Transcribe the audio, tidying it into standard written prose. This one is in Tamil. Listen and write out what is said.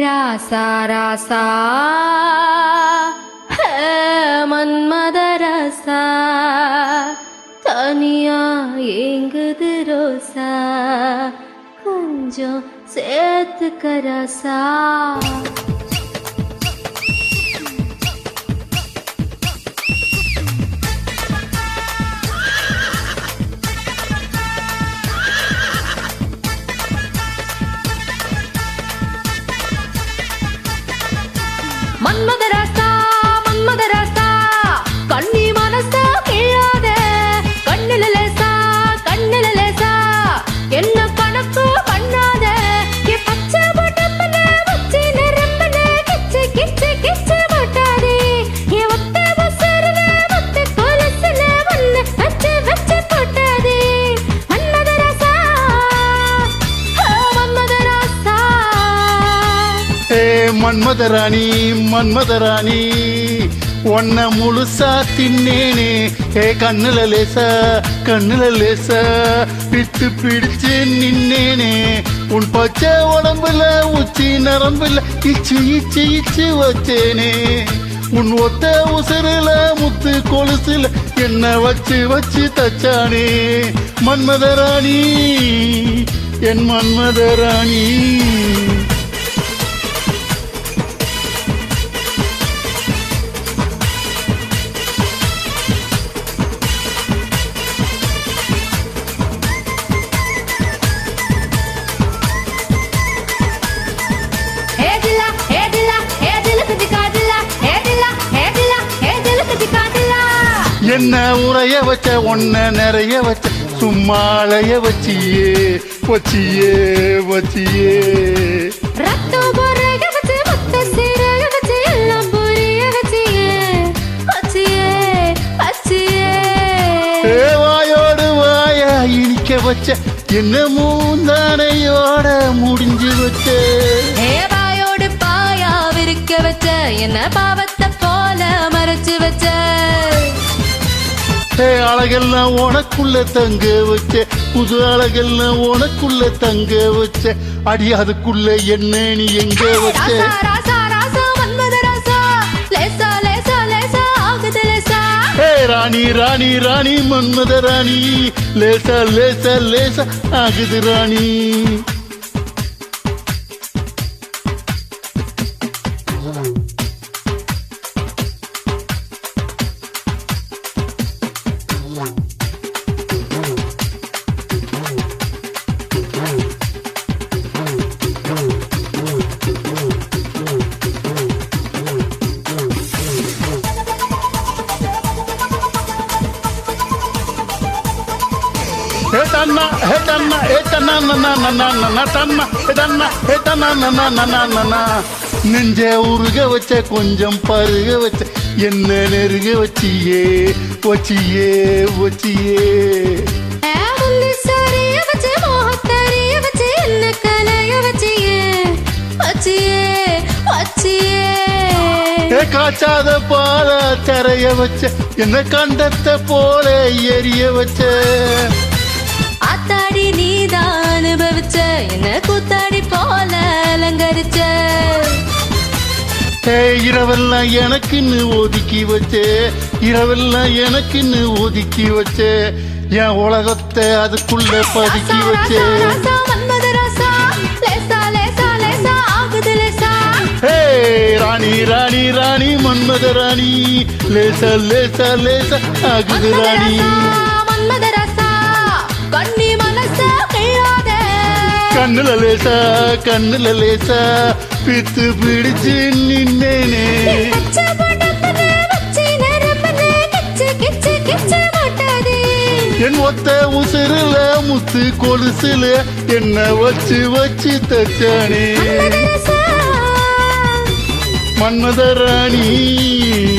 ராசா ராசா மன்மத ராசா தனியா எங்குது ரோசா கொஞ்சம் சேர்த்துக்க ராசா. மன்மத ராசா மன்மத ராசா கண்ணி மனசா கிழாத கண்ணில லேசா என்ன கணக்கு பண்ணாத பச்சை பட்டப்பன வச்சு நிரம்பன கிச்சு கிச்சு கிச்சு மாட்டாதே ஒத்த பசருல ஒத்த கொலசுல ஒன்னு வச்சு வச்சு போட்டாதே மன்மத ராசா மன்மத ராசா. மன்மதராணி மன்மதராணி ஒன்ன முழுசா தின்னேனே கண்ணுல லேசா பித்து பிடிச்சு நின்னேனே உன் பச்சை உடம்புல உச்சி நரம்புல இச்சு வச்சேனே உன் ஒத்த உசருல முத்து கொலுசுல என்ன வச்சு தச்சானே மன்மதராணி என் மன்மதராணி. என்ன உரைய வச்ச ஒன்ன நிறைய வச்ச சும்மாளைய வச்சியே ரத்தம் பொறைய வச்சு மொத்த சீரக வச்சு எல்லாம் புரிய வச்சியே வாயோடு வாயா இனிக்க வச்ச என்ன மூந்தானையோட முடிஞ்சு வச்ச வாயோடு பாயா விரிக்க வச்ச என்ன பாவத்தை போல மறைச்சு வச்ச அழகெல்லாம் உனக்குள்ள தங்க வச்ச புது அழகெல்லாம் உனக்குள்ள தங்க வச்ச அடி அதுக்குள்ள என்ன நீ எங்க வச்ச ராணி ராணி ராணி மன்மத ராணி லேசா ஆகுது ராணி. நெஞ்ச உருக வச்ச கொஞ்சம் பருக வச்ச என்ன நெருக வச்சியே காய்ச்சாத பால தரைய வச்ச என்ன கண்டத்தை போல எரிய வச்ச ஆத்தாடி நீதான் அனுபவிச்ச என்ன கூத்தாடி போல அலங்கரிச்ச இரவெல்லாம் எனக்குன்னு ஒதுக்கி வச்ச என் உலகத்தை அதுக்குள்ள பதுக்கி வச்ச ராணி ராணி ராணி மன்மத ராணி லேசா ஆகுது ராணி. கண்ணுல லேசா பித்து பிடிச்சு நின்னேனே என் ஒத்த உசுருல முத்து கொலுசுல என்ன வச்சு தச்சானே மன்மத ராணி.